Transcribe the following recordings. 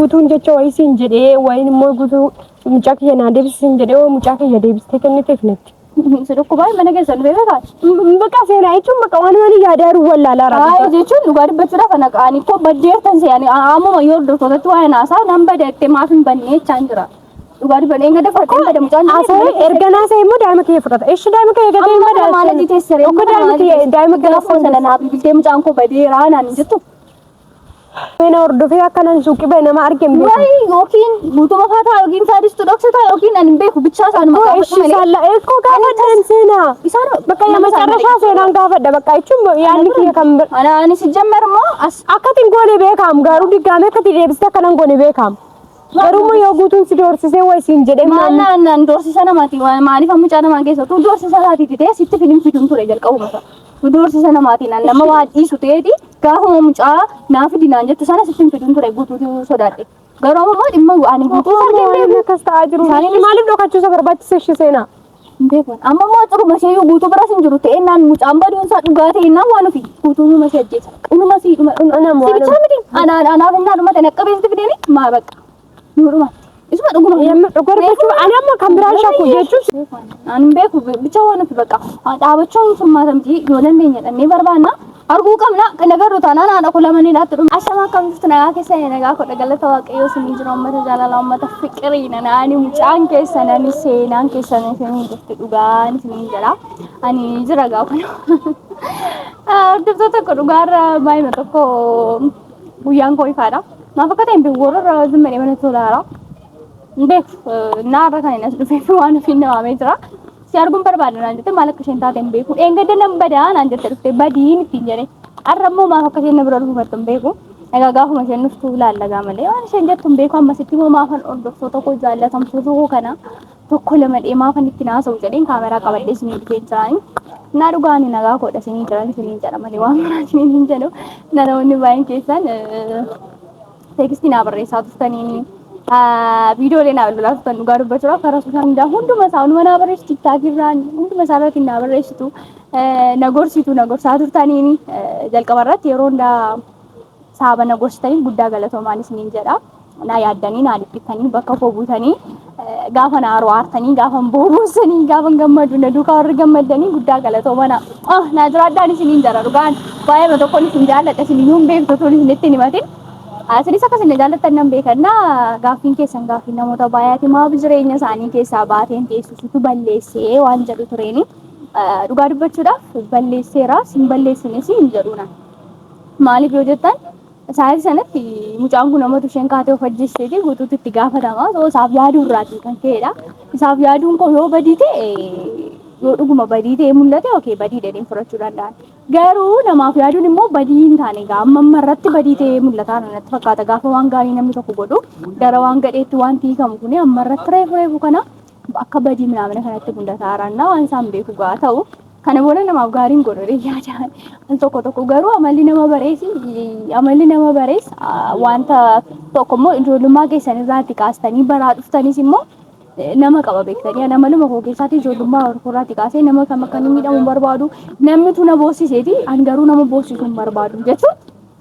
guutuun jecha wayii siin jedhee wayin immoo guutuu mucaa kiyya naa deebisiin jedhee mucaa kiyya deebistee kenniteef natti. Sirukkubaay mana keessa dhufee beekaa. Bakka seenaa jechuun bakka waan wani yaadaa jiru wallaalaa raafaa. Jechuun dhugaa dubbachuudhaaf ana qaanii koo baddeertan se'anii ammuma yoo hordoftootatti waa naasaa nan badeettee maaf hin bannee jechaan jira. Dhugaa dubbadhee enga dafattee bada mucaan asee erganaa isaa immoo daa'ima kiyya fudhata. Ishi daa'ima kiyya gatee hin badaa. Maala jiteessiree daa'ima gaafa sana naa bilbiltee mucaan koo badeeraa naan jettu. Meena hordofee akkanaan suuqii ba'e nama argame. Wayi yookiin guutuma faataa yookiin saadistu dhoksita yookiin ani beeku bichaa isaan maqaa malee. Eekoo gaafadhaan seenaa. Isaan bakka yaa macarrashaa seenaan gaafadha bakka jechuun yaadni kiyya kan bira. Ani sijjammer immoo akkatiin goone beekaam garuu diggaamee akkati deebistee akkanaan goone beekaam. Garuu yoo guutuun si doorsisee wayisiin jedhee maal doorsisa namaati maaliif mucaa namaa keessa tu doorsisa laati ta'e sitti filiin fiduun ture jalqabuma doorsisa namaatiin nama waa dhiisu ta'eeti gaafa mucaa naaf dinaan jettu sana sitti fiduun ture guutuu sodaadhe garuu ammoo dhimma ani guutuu sargee akkas ta'aa jiru maaliif dhokachuusa barbaachise ishee seenaa beekon amma immoo xuruma ishee guutuu bira sin jiru ta'e naan mucaan baduunsaa dhugaa ta'e naan waan ofi guutuu numa si ajjeesa dhuma si anaaf innaa dhuma ta'e naqqabeessitti fideeni maa bakka nuruma isuma dhuguma dhuguma ani amma kan biraan shakku jechuun ani beeku bicha waan ofi bakka dhaabachuun sumaatamti yoo dandeenya dhannee barbaanna arguu qabna kan agarru taanaan haadha kula maniidhaatti dhuma ashamaa kam jirtu nagaa keessa nagaa kodha galata waaqayyoo sinii jira uummata jaalala uummata fiqiriina naani mucaan keessa nani seenaan keessa nani jirti dhugaan sinii jira ani jira gaafana hordoftoota tokko dhugaarra baay'ina tokko guyyaan koo ifaadha maaf akka ta'e warra zimmanii mana tolaara beek naarra kan inni as dhufee waan ofiin namaamee jira si arguun barbaadan naan jette maal akka isheen taate hin beeku eeggadda nan badaa naan jette dhuftee badiin ittiin jedhe arrammoo maaf akka isheen na bira dhufuufattu hin beeku egaa gaafuma isheen dhuftuu laallagaa malee waan isheen jettu hin beeku ammasitti immoo maafan hordoftoota koo jaallatamtoota koo kana tokko lama maafan itti naasa'u jedheen kaameraa qabadhee isinii dhufee jiraani naa dhugaani nagaa kodha isinii jiran isinii jedha malee waan biraa isinii hin jedhu namoonni baay'een keessan tekstii naa barreessaa turtaniini viidiyoolee naa bilbilaa turtan dhugaa dubbachuudhaaf karaa sooshaal miidiyaa hunduma isaa hunduma naa barreessitu tiktaakirraan hunduma isaa irratti naa barreessitu na gorsaa turtaniini jalqaba irratti yeroo hundaa saaba na gorsitanii guddaa galatoomaan isiniin jedha naa yaaddanii naa dhiphittanii bakka koo buutanii gaafa na aartanii gaafa boobosanii gaafa gammadu na duukaa warri gammadanii guddaa galatoomaa naa jiraadhaan isiniin jara dhugaan baay'ee tokkoon isin jaalladha isiniin hin beektu tole isinitti himatin asinis akkasuma jaallattan nan beekannaa gaaffiin keessan gaaffii namoota baay'aati maaf jireenya isaanii keessaa baateen teessisutu balleessee waan jedhu tureeni dhugaa dubbachuudhaaf balleesseera sin balleessines hin jedhuuna maaliif yoo jettan sa'aatii sanatti mucaan kun namatu isheen kaatee of ajjeesseeti guutuutti itti gaafatama isaaf yaaduu irraatii kan ka'edha isaaf yaaduun koo yoo badii ta'e yoo dhuguma badii ta'e mul'ate okee badii dheedheen fudhachuu danda'an garuu namaaf yaaduun immoo badii hin taane amma irratti badii ta'e mul'ataa natti fakkaata gaafa waan gaarii namni tokko godhu gara waan gadheetti waan hiikamu kun amma irratti reefu kana akka badii minaamina kanatti mul'ataa raannaa waan isaan beeku gaa ta'u kana booda namaaf gaariin godhee yaadaan tokko garuu amalli nama barees wanta tokko immoo ijoollummaa keessan irraatti kaastanii baraa dhuftanis immoo nama qaba beektanii nama luma koo keessaatti ijoollummaa horkoraatti kaasee nama kam akka inni miidhamu barbaadu namni tu na boosiseeti an garuu nama boosisuu hin barbaadu jechuun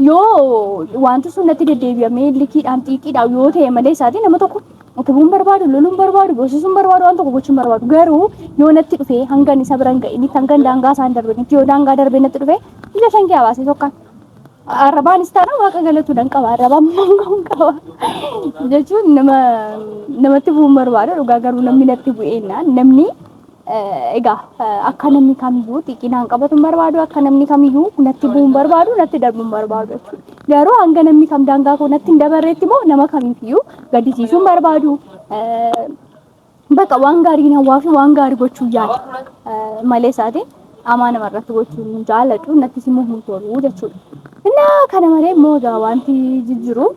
yoo wanti sun natti deddeebi'amee likiidhaan xiiqiidhaan yoo ta'e malee isaatii nama tokko utubuun barbaadu loluun barbaadu boosisuun barbaadu waan tokko gochuun barbaadu garuu yoo natti dhufee hangan isa biran ga'initti hangan daangaa isaan darbanitti yoo daangaa darbee natti dhufee ija shan kee habaasee tokkaan arrabaanis taana waaqa galatuudhaan qaba arrabaan mangoon qaba jechuun namatti bu'uun barbaadu dhugaa garuu namni natti bu'eennaan namni egaa akka namni kamiyyuu xiqqinaan qabatuun barbaadu akka namni kamiyyuu natti bu'uun barbaadu natti darbuun barbaadu garuu hanga namni kam daangaa koo natti hin dabarreetti immoo nama kamiyyuu gaddisiisuun barbaadu bakka waan gaarii hawaa fi waan gaarii gochuu yaada malee isaatiin amaa namarratti gochuun jaalladhu natti simuu hin tolu jechuudha. Innaa kana malee immoo wanti jijjiiru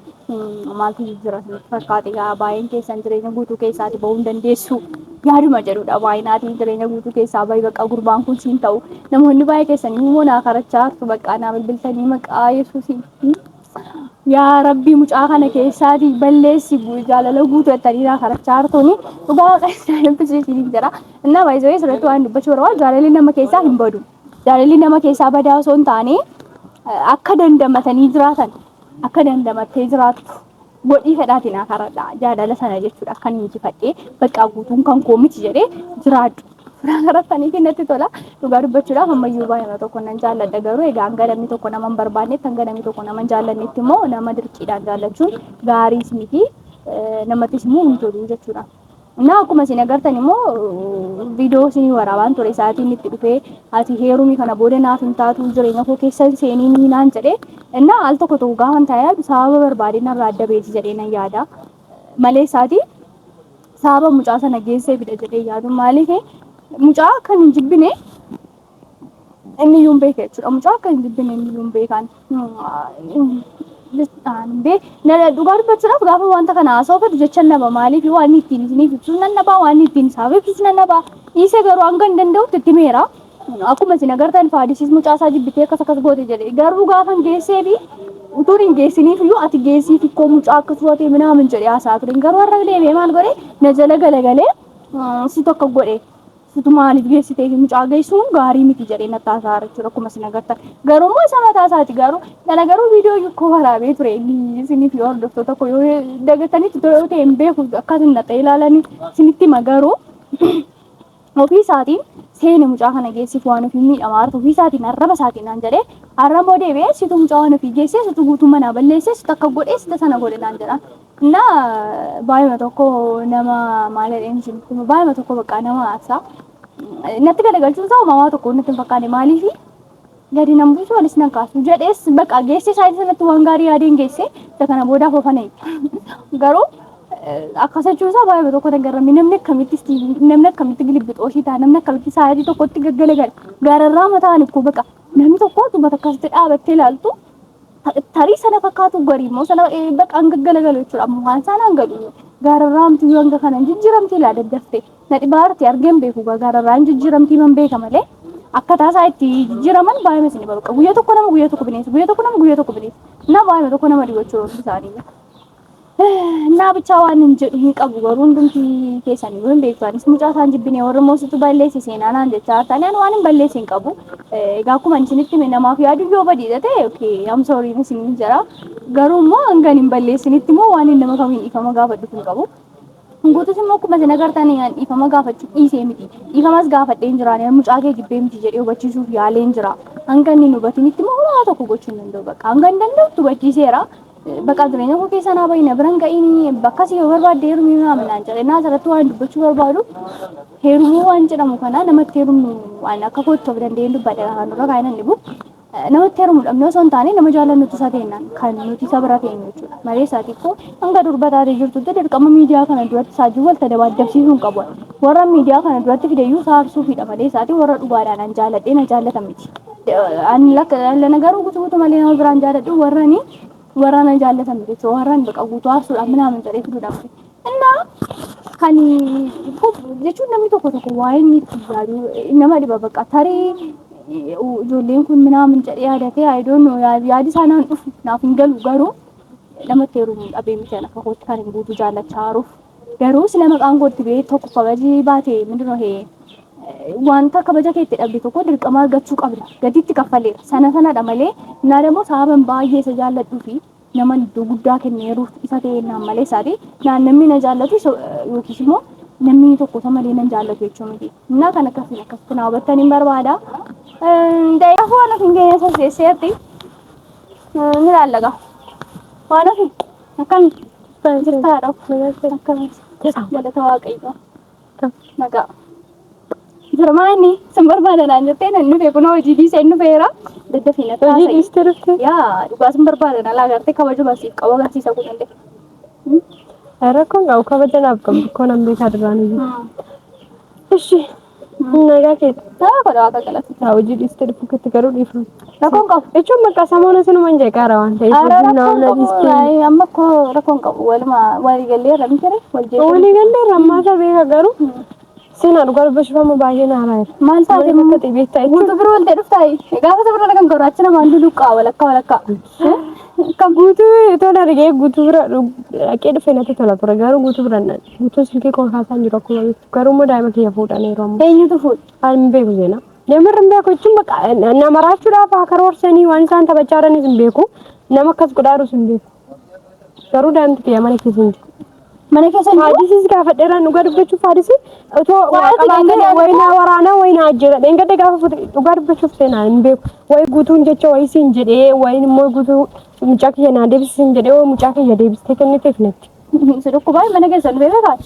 maaltu jijjiira fakkaate baay'een keessan jireenya guutuu keessaati bahuu hin dandeessu yaaduma jedhudha baay'inaatiin jireenya guutuu keessaa baay'ee bakka gurbaan kun siin ta'u namoonni baay'ee keessanii immoo naa karachaa hartu bakka naa bilbiltanii maqaa yesuusiin yaa rabbii mucaa kana keessaati balleessi jaalala guutuu jettanii naa karachaa hartuuni dhugaa waaqessaa eebbisiisin jira innaa baay'ee sirriitti waan dubbachuu barbaadu jaalalli nama keessaa hin badu jaalalli nama keessaa badaa osoo hin taane akka dandamatanii jiraatan akka dandamattee jiraattu godhii fedhaatiin akaradha jaalala sana jechuudha kan injifadhee bakka guutuun kan koo miti jedhee jiraadhu. Rakkanii natti tola dhugaa dubbachuudhaaf ammayyuu baay'ee tokko nan jaalladha garuu egaa hanga namni tokko nama hin barbaannetti hanga namni tokko nama hin jaallannetti immoo nama dirqiidhaan jaallachuun gaariis miti namattis immoo hin tolu jechuudha. Naa akkuma isin agartan immoo viidiyoo isin waraabaan ture sa'aatiin itti dhufee ati heerumii kana booda naaf hin taatu jireenya koo keessa seenii ni naan jedhee innaa al tokko tokko gaafan taa'ee sababa barbaadeen irraa adda beeti jedhee nan yaada malee isaatii sababa mucaa sana geessee fida jedhee yaadu maaliif mucaa kan hin jibbine inni iyyuu hin beeke jechuudha. Mucaa kan hin jibbine inni iyyuu hin beekan. Dhugaa dubbachuudhaaf gaafa wanta kana haasa'uufatu jecha naba maaliif waan ittiin isiniif ibsuun nan nabaa waan ittiin isaaf ibsuun nan nabaa dhiisee garuu hanga hin danda'utti itti meera. Akkuma isin agartan faadisiis mucaa isaa jibbitee akkas akkas goote jedhee garuu gaafa hin geessee fi utuun hin geessiniif iyyuu ati geessiif ikkoo mucaa akkas gootee minaamin jedhee haasaa ture garuu har'a deemee maal godhe na jala galagalee si tokko godhe. Situ maaliif geessitee fi mucaa geessuun gaarii miti jedhee natti haasaa jechuudha akkuma isin agartan. Garuu immoo isa mataa isaati garuu viidiyoo yukkoo waraabee ture isiniif yoo hordoftoota koo yoo dagatanitti ta'e hin beeku akkasiin na ta'e ilaalanii isinitti hima garuu ofii isaatiin seene mucaa kana geessiif waan ofii miidhamaa hartu ofii isaatiin arraba isaatiin naan jedhee arraba deebi'ee situ mucaa waan ofii geessee situ guutuu manaa balleessee situ akka godhee sita sana godhe naan jedhaan. Na baay'ee tokko nama maalidhaan isinitti baay'ee tokko bakka nama aasaa natti galagalchuun isaa uumamaa tokko natti hin fakkaane maaliif gadi nan buusu walis nan kaasu jedhees bakka geessee isaa sanatti waan gaarii yaadeen geessee isa kana boodaaf ofana garuu akkasachuu isaa baay'ee tokko nagarrame namni akkamitti gilibbixooshii ta'a namni akkamitti sa'aatii tokkotti gaggalagala gaararraa mataan ikkoo bakka namni tokko tuba akkasitti dhaabattee ilaaltu tarii sana fakkaatu garii immoo sana bakka hanga galagalu jechuudha ammoo waan sana hanga gaararraa amtii hanga kana jijjiiramtii laa daddaftee na dhibaarti argeen beeku gaararraa jijjiiramtii man beeka malee akka taasaa itti jijjiiraman baay'ee isin bakka guyyaa tokko nama guyyaa tokko bineensi guyyaa tokko nama guyyaa tokko bineensi na baay'ee tokko nama dhibachuu isaanii na bicha waan hin jedhu hin qabu garuu hundumti keessanii waan beektanis mucaa isaan jibbinee warra moositu balleessi seenaa naan jechaa taanaan waan hin balleessi hin qabu egaa akkuma isinitti hime namaaf yaadu yoo badiidha ta'e okay am sorry isin jira garuu immoo hanga hin balleessinitti immoo waan hin nama kamiin dhiifama gaafadhu hin qabu guutus immoo akkuma isin agartanii dhiifama gaafachuu dhiisee miti dhiifamas gaafadheen jiraan mucaa kee jibbee miti jedhee hubachiisuuf yaaleen jira hanga inni hin hubatinitti immoo waa tokko gochuu hin danda'u bakka hanga hin danda'utti hubachiiseera. Bakka jireenya koo keessa naa baay'ina biraan ga'ii bakka si barbaadde heerumii naan jedhe naa asirratti waan dubbachuu barbaadu heerumuu waan jedhamu kana namatti heerumnu waan akka kootti of dandeenyu dubbadha kan nurra kaa'inaan dhibu namatti heerumuu dhabnee osoo hin taane nama jaallannutti isa ta'ennaan kan nuti isa bira ta'enyu jechuudha malee isaatiif koo hanga durba taatee jirtutti dirqama miidiyaa kana duratti saajuu walta dabaddabsiisuu hin qabu warra miidiyaa kana duratti fideyyuu saarsuufidha malee isaatii warra dhugaadhaan an jaalladhee na jaallatan miti ani lakka garuu guutuu malee nama biraan jaalladhu warana jaallatan bitu waran bakka guutuu aarsuudhaan minaamin jedhee fiduudhaaf እና kan jechuun namni tokko waa'ee inni itti yaadu nama dhiba bakka tarii ijoolleen kun minaamin jedhee yaadatee ayidoon yaadi isaanaan dhufu naaf hin galu garuu namatti heerumuu dhabee miti akka kootti kan hin guutuu jaallachaa jiruuf garuu sila maqaan kootti bee tokko kabajii baatee mindinoo wanta kabaja keetti dhabde tokko dirqama argachuu qabda gaditti kaffaleera sanadha malee naa dammoo sababan baay'ee isa jaalladhuu fi nama iddoo guddaa kenneeruuf isa ta'e naan malee isaati naan namni na jaallatu yookiis immoo namni tokko isa malee nan jaallatu jechuu miti innaa kan akkasitti naa hubattanii barbaada daa'imman waan of hin geenye sasseesseetti ni laallaga waan of akkan jirtaadha akkamitti galata waaqayyoo nagaa. Firmaani sambarbaada naan jettee nan nufe kun hojii dhiisee nufeera daddafina taasisa. Hojii dhiistee dhufte? Yaa dhugaa sambarbaada na laagartee kabaja basiif qabu agarsiisa kun illee. Rakkoon qabu kabaja naaf qabu koo nan beekaa duraanii. Ishi nagaa keessa. Haa kodhaa akka galatti. Haa hojii dhiistee dhufuutti garuu dhiifama. Rakkoon qabu. Jechuun maqaa samoona sinuma hin jeeqaara waan ta'eef. Rakkoon qabu amma koo rakkoon qabu waliigallee irra miti waljeeqaa. Waliigallee irra ammaa beeka garuu. Sina dhugaa dubbachuu baay'ee na haraayira. Maal taatee akka xibeettaa jechuudha. Guutuu biroo waltee dhuftaayii. Gaafa sabira kan gurraacha namaan duluqqaa walakkaa. Kan guutuu tola rigee guutuu bira dhaqee dhufee natti tola ture garuu guutuu bira guutuu silkii koo kaasaan jiru akkuma beektu garuu immoo daa'ima kiyya fuudhan yeroo ammaa. Eenyutu fuudha? Ani hin beeku seena. Deemarra hin beeku jechuun bakka nama raachuudhaaf haa karoorsanii waan isaan taphachaa jiranis hin beeku nama akkas godhaarus hin beeku. garuu daa'imti mana keessa hin jiru. Mana keessa Faadisiis gaafa dheeraan dhugaa dubbachuuf faadisii otoo qabaatee wayinaa waraanaa wayinaa ajjeera dheengadde gaafa dhugaa dubbachuuf seenaa hin beeku wayi guutuun jecha wayii siin jedhee wayin immoo guutuu mucaa kiyya naa deebisiin jedhee mucaa kiyya deebistee kenniteef natti. Sidukku baay'ee mana keessa dhufee beekaa.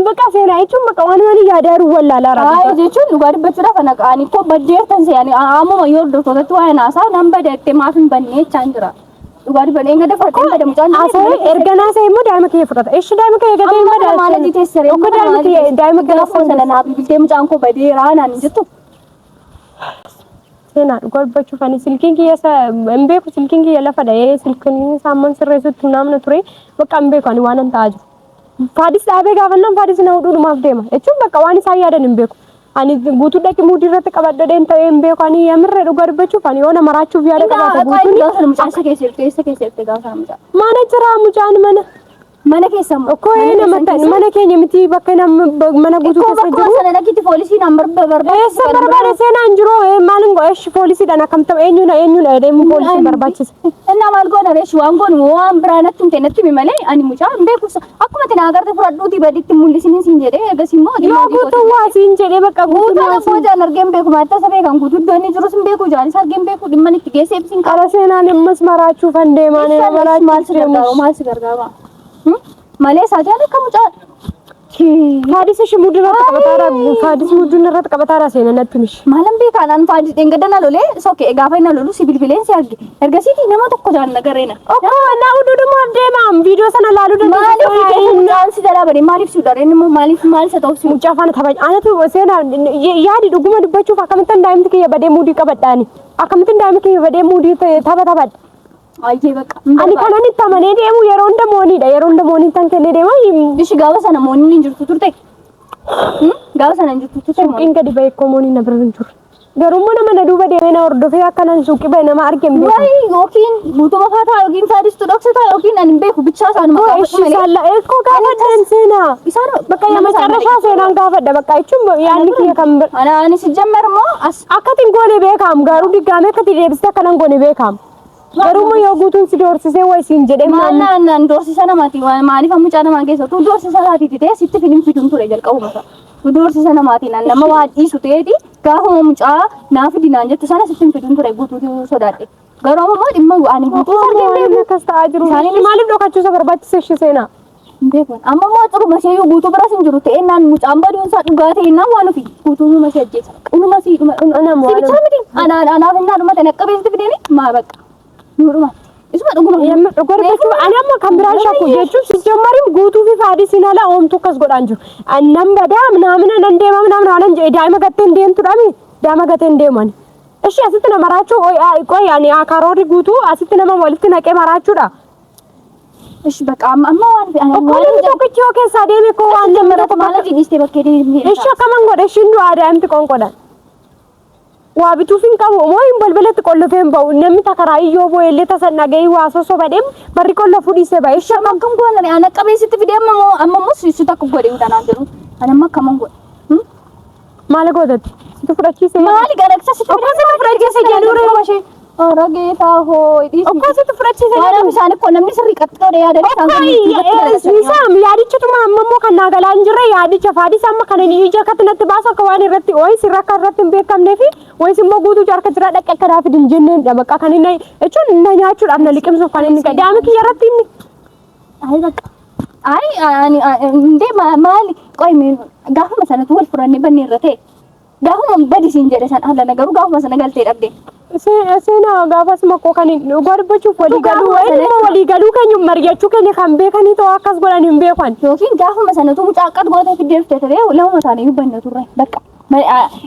Bakka seenaa jechuun bakka waan wani yaadaaru wallaalaa rakkata. Jechuun dhugaa dubbachuudhaaf ana qaanii koo baddeertan se'anii ammuma yoo hordoftootatti waa'ee naasaa nan badeettee maaf hin bannee jechaan jira. Dhugaa dubbatee enga dafa dhimma mucaan erganaa isaa immoo daa'ima kee fudhata. Ishi daa'ima kee eegatee hin badaasu. Maaliif teessaree? Okko daa'ima kee lafoon sana naaf biltee mucaan koo badeeraa naan jettu. Seenaa dhugaa dubbachuuf ani silkiin kiyya hin beeku silkiin kiyya lafa dha'ee silkiin saamman sirreessutti naamna ture bakka hin beeku ani waan hin ta'aa jiru. Faadis dhaabee gaafannaan faadis na hudhuudhumaaf deema jechuun bakka waan isaan yaadan hin beeku. Ani guutuu dhaqi muudii irratti qabadhadheen ta'ee hin beeku ani yamirree dhugaa dubbachuuf ani yoo na maraachuuf yaada qabaate guutuun mucaan keessa keessatti gaafa mucaa. Mana jira mucaan mana keessa immoo. Okkoo mana keenya miti bakka mana guutuu keessa jiru. Bakka sana dhaqiti poolisiin an barbaada. Eessa barbaada seenaa hin jiru maalin godhesh poolisiidhaan akkam ta'u eenyudha deemu poolisiin barbaachisa. Innaa maal goona reesh waan goonu waan biraa natti himte natti himi malee ani mucaa hin beeku akkuma tina agarte fudhadhuuti baditti mul'isini siin jedhee eegas immoo. Yoo guutuu waa siin jedhee bakka guutuu ammoo jaan argeen beeku maatta sabee kan guutuu iddoon inni jirus hin beeku jaanis argeen beeku dhimma itti geessee ibsiin qaba. Seenaan immas maraachuuf han deemaan maal si gargaara. Malee saajaan akka mucaa faadisa shimudura qabataara faadis mudura qabataara seenaa natti mish maalan beekaan faadis dhengadana lolee sookee gaafa ina lolu sibilbileen si arge ergasiiti nama tokko jaan nagareena okko na ududuma deemam viidiyoo sana laalu maaliif si dara bari maaliif si dara inni maaliif maal sa ta'u si mucaa faana tapha anatu seenaa yaadi dhuguma dubbachuuf akkamittan daa'imti kiyya badee muudii qabadhaani akkamittan daa'imti kiyya badee muudii tapha Aje bakka. Ani kanan itti amanee deemu yeroo hunda mooniidha. Yeroo hunda moonii tan kennee deema. Ishi gaafa sana mooniin hin jirtu turte. Gaafa sana hin jirtu turte. Suuqiin gadi ba'e koo mooniin na bira hin jiru. Garuu nama na duuba deemee na hordofee akkanan suuqii ba'e nama argeen beeku. Wayi yookiin guutuma faataa yookiin faadistu dhoksata yookiin ani beeku bichaa isaanuma gaafadhu malee. Salla eekoo gaafadhan seenaa. Isaan bakka yaa macarrashaa seenaan gaafadha bakka jechuun yaadni kiyya kan bira. Ani si jammar moo as akkatiin goone beekaam garuu diggaamee akkati deebistee akkanan goone beekaam. Garuu yoo guutuun si doorsisee wayi siin jedhee naan doorsisa namaati maaliif mucaa namaa keessa tu doorsisa laatiiti ta'e sitti filiin fiduun ture jalqabuma isaa tu doorsisa namaati naan nama waa dhiisu ta'eeti gaafa mucaa naaf dinaan jettu sana sitti fiduun ture guutuutu sodaadhe garuu ammoo dhimma ani guutuu sargeen akkas ta'aa jiru maaliif dhokachuusa barbaachise ishee seenaa beekon amma immoo xuruma ishee guutuu biras hin jiru ta'e naan mucaan baduunsaa dhugaa ta'e naan waan ofi guutuu numa si ajjeesa dhuma si bichaa miti anaaf innaa dhumate naqqabeessitti fideeni maa bakka Nuruma. Isuma dhuguma. Gorfachuu ani amma kan biraan shakku jechuun sijjammarim guutuu fi faadisiin ala oomtu akkas godhaan jiru. Annan badaa naamina nan deema naamina waan jedhe daa'ima gatteen deemtudhaami daa'ima gatteen deeman. Ishee asitti nama maraachuu qoy ani karoorri guutuu asitti nama walitti naqee maraachuudha. Ishi bakka amma waan Okkoo tokkichi yoo keessaa deeme koo waan jammata maala jibiste bakkee deemee. Ishee akkaman godhe ishiin du'aa daa'imti qoonqodhan. Waa bituuf hin qabu moo hin balbalatti qollofee hin ba'u namni takkaraa iyyoo boo'ellee tasan dhaga'ii waa sosoba deemu barri qollofuu dhiisee ba'e. Ishee akkam goone ana qabeessitti fidee amma si takka godhee utanaan jiru ani amma akkaman godhe. Maali gootatti? Situ fudhachiisee. Maali garaagsa situ fudhachiisee jedhu Rageeta hoo idhiis. Akkasitti fudhachiisee waan isaanii koo namni sirrii qaxxee yaadanii isaan yaadichituma ammoo kan naagalaa hin jirre yaadicha faadis amma kan inni ija akkatti natti baasu akka waan irratti wayi sirra akka irratti hin beekamnee fi wayis immoo guutuu harka jira dhaqee akka daafii hin jenneen bakka kan inni jechuun na nyaachuudhaaf na liqimsuuf kan inni daa'imni kiyya irratti inni. Ayi bakka ayi ndee maali qoy gaafuma sanatu wal furannee bannee irra ta'e gaafuma badisiin jedhe san haala garuu gaafuma sana galtee dhabde. Seenaa gaafas makkoo kan gorbachuuf walii galuu keenya mari'achuu keenya kan beekanii ta'uu akkas godhan hin beekan. Yookiin gaafuma sanatu mucaa akka gootee fiddee dhuftee ta'ee lama isaanii hubbanna turre bakka.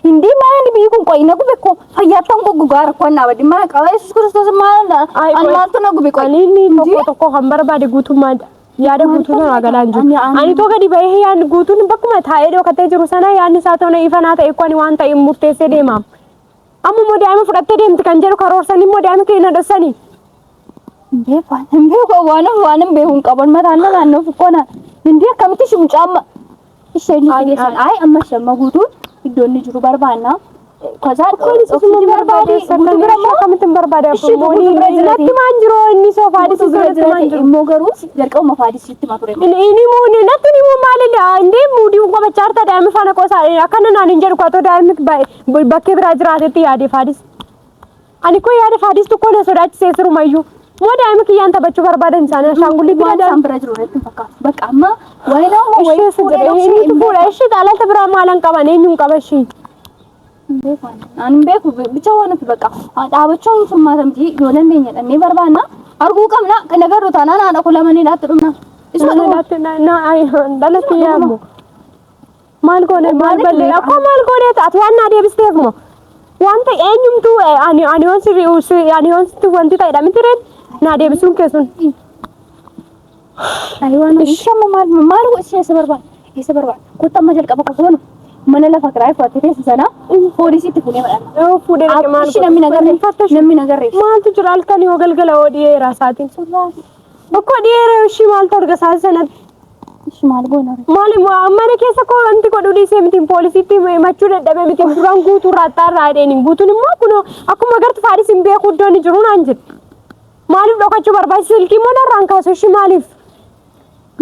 Hindi maali biyyi kun qoy na gube ko fayyaatan goggogaa rakkannaa badii maa qaba Yesuus Kiristoos maal maaltu na gube qoy. Inni tokko kan barbaade guutummaa yaada guutuu sana galaan jiru. Ani too gadi bahee yaadni guutuun bakkuma taa'ee dhookatee jiru sana yaadni isaa ta'u ifanaa ta'e kwani waan ta'e murteessee deema. Amma immoo daa'ima fudhattee deemti kan jedhu karoorsanii immoo daa'ima keenya dhossanii. Beeku waan beekuun qaban mataan naannoo fukkona. Hindi akkamitti shi mucaa amma isheen geessan. Ay amma shamma guutuun iddoon jiru barbaanna. Kaza oksijiin barbaade akkamitti barbaade moonii natti maan jiru inni soo faadisi natti maan jiru immoo garuu jalqabuma faadisitti maa ture inni moonii natti ni moo maalidha indee muudii uuma bachaarta daa'imni faana qosaa akkana naan hin jedhu kwaatoo daa'imni bakkee biraa jiraatetti yaade faadis ani ko yaade faadis tokko na sodaachisee sirumayyuu moo daa'imni kiyyaan taphachuu barbaadan isaanii ashaangulli biraa daa'imni biraa jiru reetti fakkaatu bakka amma wayinaa moo wayii fuudha ishee xaalata biraa maalan qaban eenyuun qaba ishee an beeku bicha waan fi bakka dhaabachuun summatamti yoo dandeenya dhannee barbaanna arguu qabna kan agarru taanaan haadha kulamanii laatti dhumna isuma laatti na ay dalatti yaamo maal goone maal balle akka maal goone taat waan na deebisteef mo wanta eenyumtu ani wanti wanti ta'edha miti reen na deebisuun keessun aywan ishama maal isa barbaad kutta amma jalqaba qofoon mana lafa kiraa fudhatee sana poolisiitti fuudhee madhaan fuudhee maal namni nagarree maaltu jira halkan yoo galgala oo dhiyeera isaatiin bakka dhiyeera ishii maaltu arga isaa sanatti ishii maal goona maali mana keessa koo wanti godhu dhiisee mitiin poolisiitti machuu dadhabee mitiin duraan guutuu raaxxaarraa adeeniin guutuun immoo kun akkuma agartu faadis hin beeku iddoon jiru naan jedhu maaliif dhokachuu barbaachisa silkii moo narraan kaasu ishii maaliif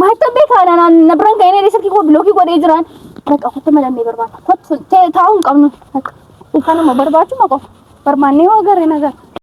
maata beekaadha na biraan ka'ee silkii koo bilookii godhee jiraan Like aku tuh malam ni berbat. Kau tahu kamu? Kanama barbaadu mako. Permane wa gare nagar.